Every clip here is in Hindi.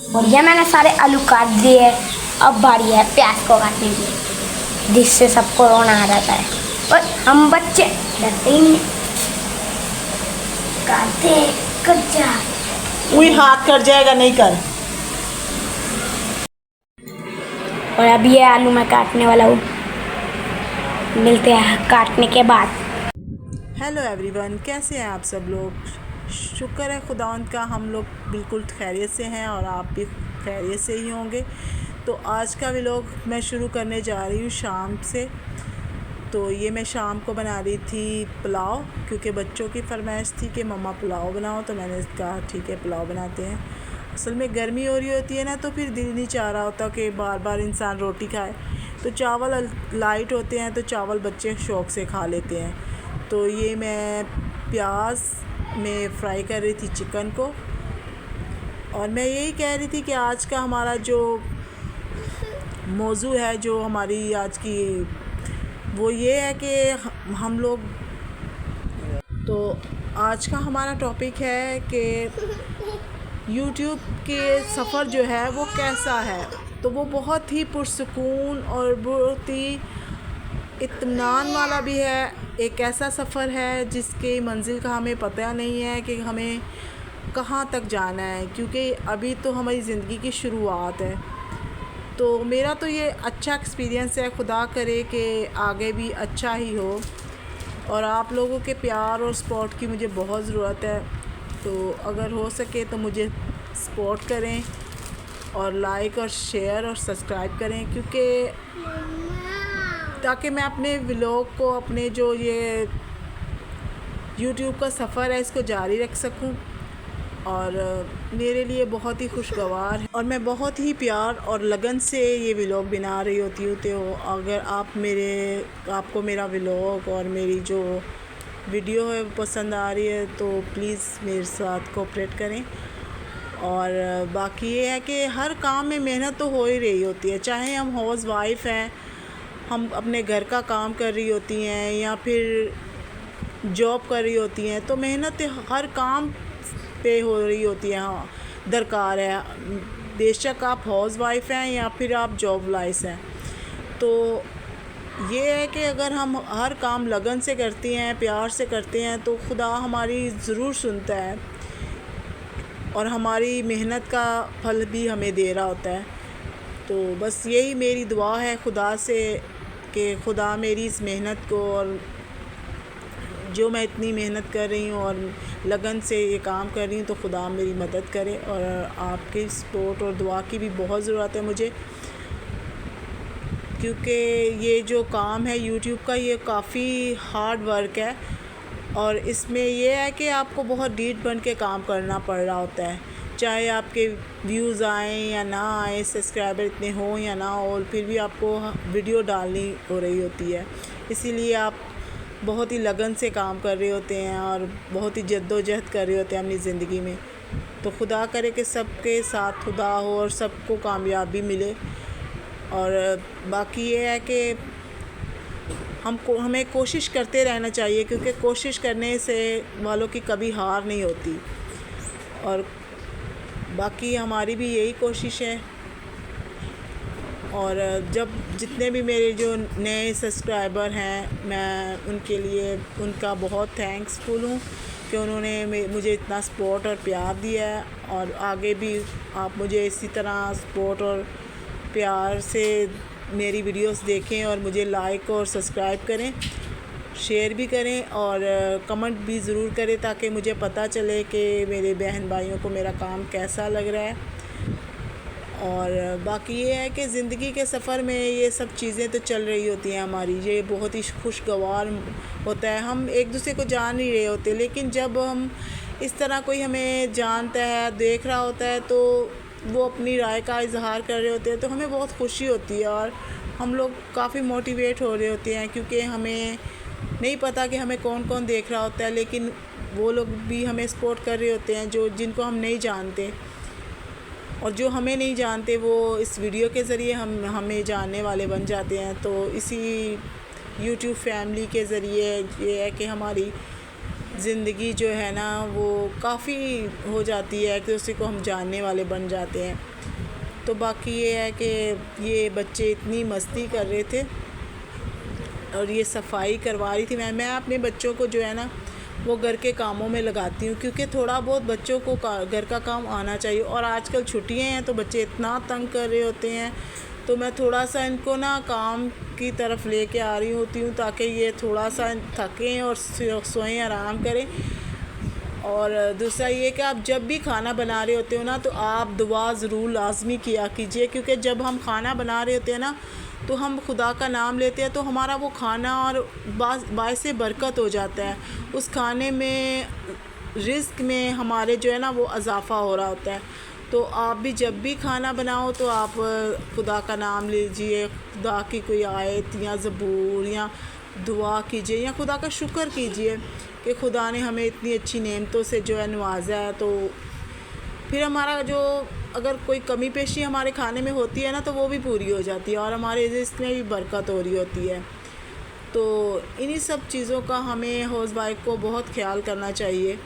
और ये मैंने सारे आलू काट दिए। अब बारी है प्याज को काटने की, जिससे सबको रोना आ जाता है और हम बच्चे डरते ही नहीं। काटते कट जा, वही हाथ कट जाएगा, नहीं कर। और अभी ये आलू मैं काटने वाला हूँ। मिलते हैं काटने के बाद। हेलो एवरीवन, कैसे हैं आप सब लोग? शुक्र है खुदावंद का, हम लोग बिल्कुल खैरियत से हैं और आप भी खैरियत से ही होंगे। तो आज का व्लॉग मैं शुरू करने जा रही हूँ शाम से। तो ये मैं शाम को बना रही थी पुलाव, क्योंकि बच्चों की फरमाइश थी कि मम्मा पुलाव बनाओ, तो मैंने कहा ठीक है पुलाव बनाते हैं। असल में गर्मी हो रही होती है ना, तो फिर दिल नहीं चाह रहा होता कि बार बार इंसान रोटी खाए। तो चावल लाइट होते हैं तो चावल बच्चे शौक़ से खा लेते हैं। तो ये मैं प्याज में फ्राई कर रही थी चिकन को। और मैं यही कह रही थी कि आज का हमारा जो मौजू है, जो हमारी आज की, वो ये है कि हम लोग, तो आज का हमारा टॉपिक है कि यूट्यूब के सफ़र जो है वो कैसा है। तो वो बहुत ही पुरसुकून और बहुत ही इत्मीनान वाला भी है। एक ऐसा सफ़र है जिसके मंजिल का हमें पता नहीं है कि हमें कहाँ तक जाना है, क्योंकि अभी तो हमारी ज़िंदगी की शुरुआत है। तो मेरा तो ये अच्छा एक्सपीरियंस है, खुदा करे कि आगे भी अच्छा ही हो। और आप लोगों के प्यार और सपोर्ट की मुझे बहुत ज़रूरत है। तो अगर हो सके तो मुझे सपोर्ट करें और लाइक और शेयर और सब्सक्राइब करें, क्योंकि ताकि मैं अपने व्लॉग को, अपने जो ये यूट्यूब का सफ़र है, इसको जारी रख सकूं। और मेरे लिए बहुत ही खुशगवार है और मैं बहुत ही प्यार और लगन से ये व्लॉग बना रही होती हूँ। तो अगर आपको मेरा व्लॉग और मेरी जो वीडियो है पसंद आ रही है तो प्लीज़ मेरे साथ कोऑपरेट करें। और बाकी ये है कि हर काम में मेहनत तो हो ही रही होती है, चाहे हम हाउस वाइफ हैं, हम अपने घर का काम कर रही होती हैं या फिर जॉब कर रही होती हैं, तो मेहनत हर काम पे हो रही होती है। हाँ, दरकार है, बेशक आप हाउस वाइफ हैं या फिर आप जॉब लाइस हैं। तो ये है कि अगर हम हर काम लगन से करते हैं, प्यार से करते हैं, तो खुदा हमारी ज़रूर सुनता है और हमारी मेहनत का फल भी हमें दे रहा होता है। तो बस यही मेरी दुआ है खुदा से कि खुदा मेरी इस मेहनत को, और जो मैं इतनी मेहनत कर रही हूँ और लगन से ये काम कर रही हूँ, तो खुदा मेरी मदद करे। और आपकी सपोर्ट और दुआ की भी बहुत ज़रूरत है मुझे, क्योंकि ये जो काम है यूट्यूब का, ये काफ़ी हार्ड वर्क है। और इसमें ये है कि आपको बहुत डीट बन के काम करना पड़ रहा होता है, चाहे आपके व्यूज़ आएँ या ना आए, सब्सक्राइबर इतने हों या ना हो, फिर भी आपको वीडियो डालनी हो रही होती है। इसीलिए आप बहुत ही लगन से काम कर रहे होते हैं और बहुत ही जद्दोजहद कर रहे होते हैं अपनी ज़िंदगी में। तो खुदा करे कि सबके साथ खुदा हो और सबको कामयाबी मिले। और बाकी ये है कि हमें कोशिश करते रहना चाहिए, क्योंकि कोशिश करने से वालों की कभी हार नहीं होती। और बाकी हमारी भी यही कोशिश है। और जब जितने भी मेरे जो नए सब्सक्राइबर हैं, मैं उनके लिए उनका बहुत थैंक्सफुल हूँ कि उन्होंने मुझे इतना सपोर्ट और प्यार दिया है। और आगे भी आप मुझे इसी तरह सपोर्ट और प्यार से मेरी वीडियोस देखें और मुझे लाइक और सब्सक्राइब करें, शेयर भी करें और कमेंट भी ज़रूर करें, ताकि मुझे पता चले कि मेरे बहन भाइयों को मेरा काम कैसा लग रहा है। और बाकी ये है कि ज़िंदगी के सफ़र में ये सब चीज़ें तो चल रही होती हैं हमारी, ये बहुत ही खुशगवार होता है। हम एक दूसरे को जान नहीं रहे होते, लेकिन जब हम इस तरह कोई हमें जानता है, देख रहा होता है, तो वो अपनी राय का इजहार कर रहे होते हैं, तो हमें बहुत खुशी होती है और हम लोग काफ़ी मोटिवेट हो रहे होते हैं, क्योंकि हमें नहीं पता कि हमें कौन कौन देख रहा होता है, लेकिन वो लोग भी हमें सपोर्ट कर रहे होते हैं जिनको हम नहीं जानते। और जो हमें नहीं जानते वो इस वीडियो के ज़रिए हमें जानने वाले बन जाते हैं। तो इसी यूट्यूब फैमिली के ज़रिए ये है कि हमारी ज़िंदगी जो है ना वो काफ़ी हो जाती है कि उसी को हम जानने वाले बन जाते हैं। तो बाकी ये है कि ये बच्चे इतनी मस्ती कर रहे थे और ये सफाई करवा रही थी। मैं अपने बच्चों को जो है ना वो घर के कामों में लगाती हूँ, क्योंकि थोड़ा बहुत बच्चों को घर का काम आना चाहिए। और आजकल छुट्टियाँ हैं तो बच्चे इतना तंग कर रहे होते हैं, तो मैं थोड़ा सा इनको ना काम की तरफ लेके आ रही होती हूँ ताकि ये थोड़ा सा थकें और सोएं, आराम करें। और दूसरा ये कि आप जब भी खाना बना रहे होते हो ना तो आप दुआ ज़रूर लाजमी किया कीजिए, क्योंकि जब हम खाना बना रहे होते हैं ना तो हम खुदा का नाम लेते हैं, तो हमारा वो खाना और बायसे बरकत हो जाता है। उस खाने में रिज़्क में हमारे जो है ना वो इजाफ़ा हो रहा होता है। तो आप भी जब भी खाना बनाओ तो आप खुदा का नाम लीजिए, खुदा की कोई आयत या ज़बूर या दुआ कीजिए या खुदा का शुक्र कीजिए कि खुदा ने हमें इतनी अच्छी नेमतों से जो है नवाजा है। तो फिर हमारा जो अगर कोई कमी पेशी हमारे खाने में होती है ना तो वो भी पूरी हो जाती है और हमारे रिज़्क में भी बरकत हो रही होती है। तो इन्हीं सब चीज़ों का हमें हाउसवाइफ को बहुत ख्याल करना चाहिए,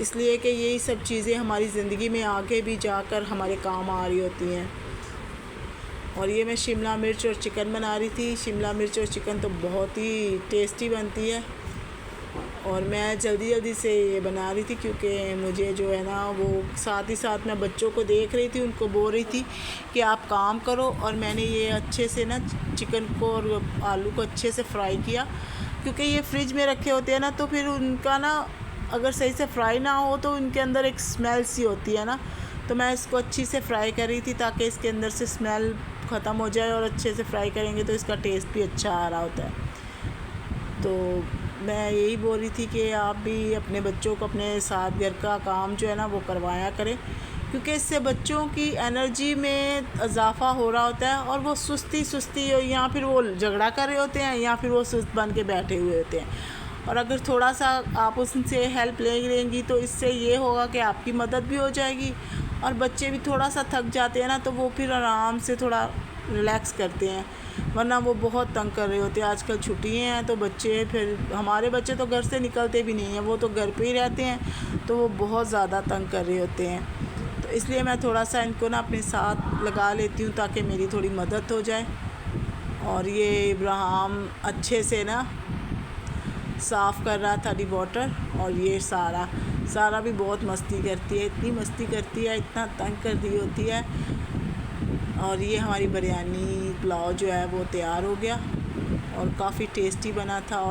इसलिए कि यही सब चीज़ें हमारी ज़िंदगी में आगे भी जाकर हमारे काम आ रही होती हैं। और ये मैं शिमला मिर्च और चिकन बना रही थी। शिमला मिर्च और चिकन तो बहुत ही टेस्टी बनती है और मैं जल्दी से ये बना रही थी क्योंकि मुझे जो है ना वो साथ ही साथ मैं बच्चों को देख रही थी, उनको बोल रही थी कि आप काम करो। और मैंने ये अच्छे से ना चिकन को और आलू को अच्छे से फ्राई किया, क्योंकि ये फ्रिज में रखे होते हैं ना तो फिर उनका ना अगर सही से फ्राई ना हो तो उनके अंदर एक स्मेल सी होती है ना। तो मैं इसको अच्छी से फ्राई कर रही थी ताकि इसके अंदर से स्मेल ख़त्म हो जाए, और अच्छे से फ्राई करेंगे तो इसका टेस्ट भी अच्छा आ रहा होता है। तो मैं यही बोल रही थी कि आप भी अपने बच्चों को अपने साथ घर का काम जो है ना वो करवाया करें, क्योंकि इससे बच्चों की एनर्जी में इजाफ़ा हो रहा होता है और वो सुस्ती या फिर वो झगड़ा कर रहे होते हैं या फिर वो सुस्त बन के बैठे हुए होते हैं। और अगर थोड़ा सा आप उनसे हेल्प ले लेंगी तो इससे ये होगा कि आपकी मदद भी हो जाएगी और बच्चे भी थोड़ा सा थक जाते हैं ना तो वो फिर आराम से थोड़ा रिलैक्स करते हैं, वरना वो बहुत तंग कर रहे होते हैं। आजकल छुट्टियाँ हैं तो बच्चे, फिर हमारे बच्चे तो घर से निकलते भी नहीं हैं, वो तो घर पे ही रहते हैं, तो वो बहुत ज़्यादा तंग कर रहे होते हैं। तो इसलिए मैं थोड़ा सा इनको ना अपने साथ लगा लेती हूँ ताकि मेरी थोड़ी मदद हो जाए। और ये इब्राहिम अच्छे से ना साफ़ कर रहा था डिवॉटर। और ये सारा भी बहुत मस्ती करती है, इतनी मस्ती करती है, इतना तंग कर दी होती है। और ये हमारी बिरयानी पुलाव जो है वो तैयार हो गया और काफ़ी टेस्टी बना था।